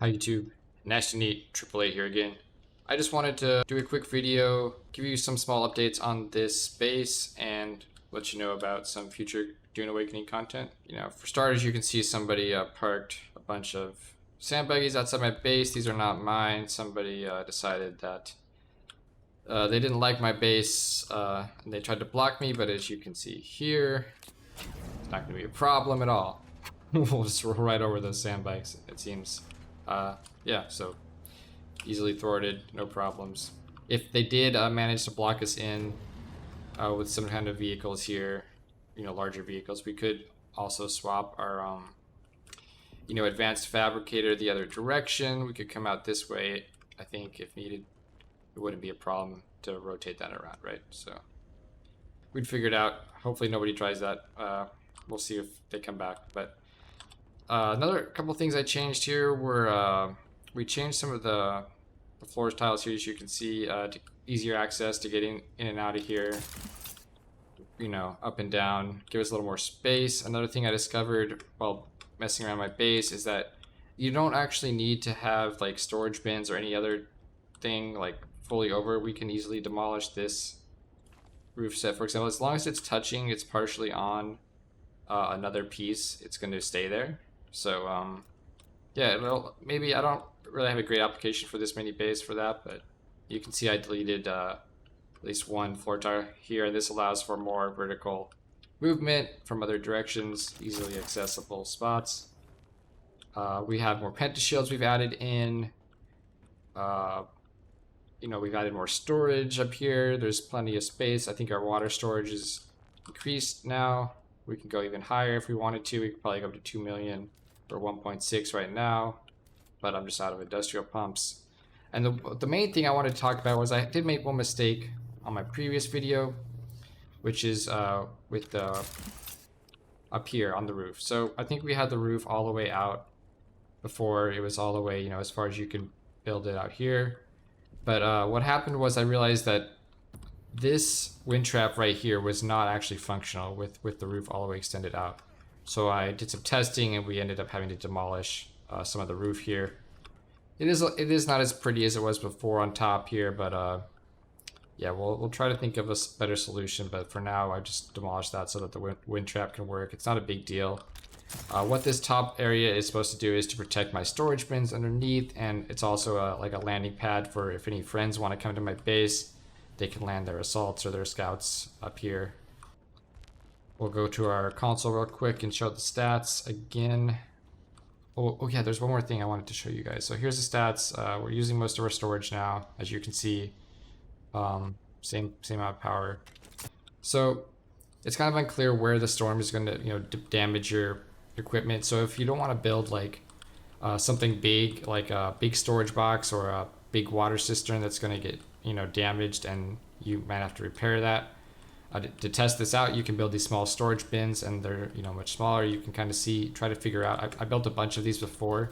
Hi YouTube, Nasty Neat AAA here again. I just wanted to do a quick video, give you some small updates on this base, and let you know about some future Dune Awakening content. For starters, you can see somebody parked a bunch of sandbaggies outside my base. These are not mine. Somebody decided that they didn't like my base, and they tried to block me, but as you can see here, it's not going to be a problem at all. We'll just roll right over those sandbags, it seems. Yeah, so easily thwarted, no problems. If they did manage to block us in with some kind of vehicles here, larger vehicles, we could also swap our, advanced fabricator the other direction. We could come out this way, I think, if needed. It wouldn't be a problem to rotate that around, right? So we'd figure it out. Hopefully nobody tries that. We'll see if they come back, but another couple things I changed here were we changed some of the floor tiles here, as you can see, to easier access to get in and out of here, up and down, give us a little more space. Another thing I discovered while messing around my base is that you don't actually need to have like storage bins or any other thing like fully over. We can easily demolish this roof set, for example, as long as it's touching, it's partially on another piece, it's going to stay there. So yeah, well, maybe I don't really have a great application for this mini base for that, but you can see I deleted at least one floor tile here. This allows for more vertical movement from other directions, easily accessible spots. We have more pentashields we've added in. We've added more storage up here. There's plenty of space. I think our water storage is increased now. We can go even higher if we wanted to. We could probably go up to 2 million or 1.6 right now, but I'm just out of industrial pumps. And the main thing I wanted to talk about was I did make one mistake on my previous video, which is with the up here on the roof. So I think we had the roof all the way out before. It was all the way, as far as you can build it out here. But what happened was I realized that this wind trap right here was not actually functional with the roof all the way extended out. So I did some testing and we ended up having to demolish some of the roof here. It is not as pretty as it was before on top here, but yeah, we'll try to think of a better solution. But for now, I just demolished that so that the wind trap can work. It's not a big deal. What this top area is supposed to do is to protect my storage bins underneath, and it's also like a landing pad for if any friends want to come to my base, they can land their assaults or their scouts up here. We'll go to our console real quick and show the stats again. Oh yeah, there's one more thing I wanted to show you guys. So here's the stats. We're using most of our storage now, as you can see. Same amount of power. So it's kind of unclear where the storm is going to damage your equipment. So if you don't want to build like something big, like a big storage box or a big water cistern that's going to get damaged, and you might have to repair that. To test this out, you can build these small storage bins, and they're much smaller. You can kind of try to figure out. I built a bunch of these before.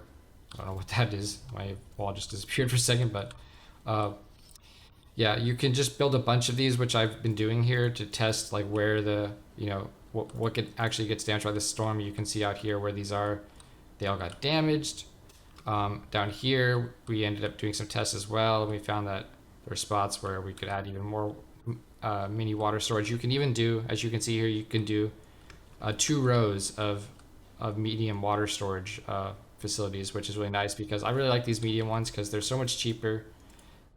I don't know what that is. My wall just disappeared for a second, but yeah, you can just build a bunch of these, which I've been doing here to test like where the what actually gets damaged by this storm. You can see out here where these are. They all got damaged. Down here, we ended up doing some tests as well, and we found that there are spots where we could add even more mini water storage. You can even do, as you can see here, you can do 2 rows of medium water storage facilities, which is really nice because I really like these medium ones because they're so much cheaper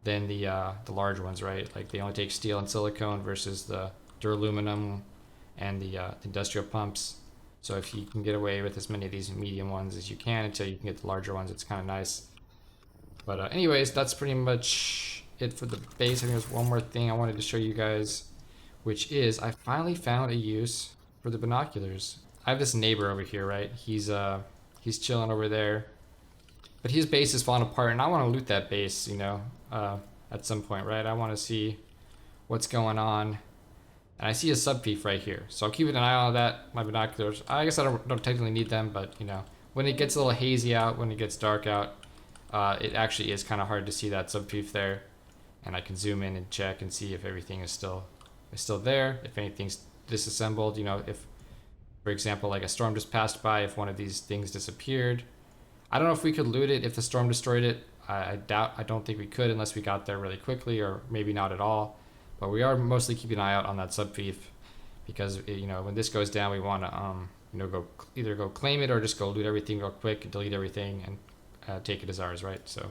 than the large ones, right? Like they only take steel and silicone versus the duraluminum and the industrial pumps. So if you can get away with as many of these medium ones as you can until you can get the larger ones, it's kind of nice. But anyways, that's pretty much it for the base. I think there's one more thing I wanted to show you guys, which is I finally found a use for the binoculars. I have this neighbor over here, right? He's chilling over there, but his base is falling apart, and I want to loot that base, at some point, right? I want to see what's going on, and I see a sub thief right here, so I'll keep an eye on that. My binoculars, I guess I don't technically need them, but when it gets a little hazy out, when it gets dark out, it actually is kind of hard to see that sub thief there. And I can zoom in and check and see if everything is still there, if anything's disassembled. If, for example, like a storm just passed by, if one of these things disappeared, I don't know if we could loot it if the storm destroyed it. I don't think we could unless we got there really quickly, or maybe not at all. But we are mostly keeping an eye out on that subfief, because you know, when this goes down, we want to you know, go either go claim it or just go loot everything real quick and delete everything and take it as ours, right? So,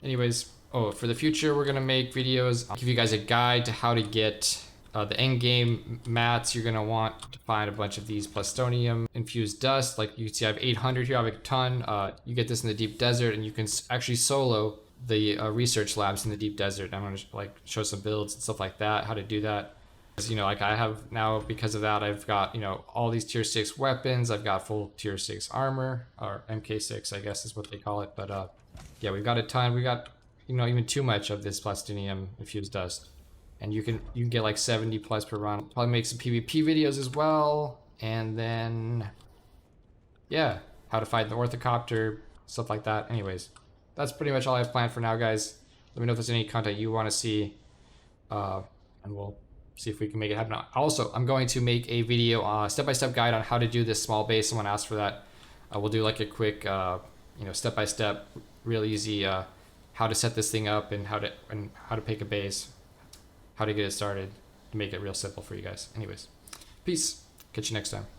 anyways, oh, for the future, we're gonna make videos. I'll give you guys a guide to how to get the end game mats. You're gonna want to find a bunch of these plutonium infused dust. Like you can see, I have 800 here. I have a ton. You get this in the deep desert, and you can actually solo the research labs in the deep desert. I'm gonna like show some builds and stuff like that, how to do that. You know, like I have now, because of that, I've got, you know, all these tier 6 weapons. I've got full tier 6 armor, or MK6, I guess is what they call it. But yeah, we've got a ton. We got, you know, even too much of this plutonium infused dust, and you can get like 70 plus per run. Probably make some PvP videos as well, and then yeah, how to fight the orthocopter, stuff like that. Anyways, that's pretty much all I have planned for now, guys. Let me know if there's any content you want to see, and we'll see if we can make it happen. Also, I'm going to make a video, step-by-step guide on how to do this small base. Someone asked for that. We'll do like a quick, you know, step-by-step, real easy, how to set this thing up and how to pick a base, how to get it started, to make it real simple for you guys. Anyways, peace. Catch you next time.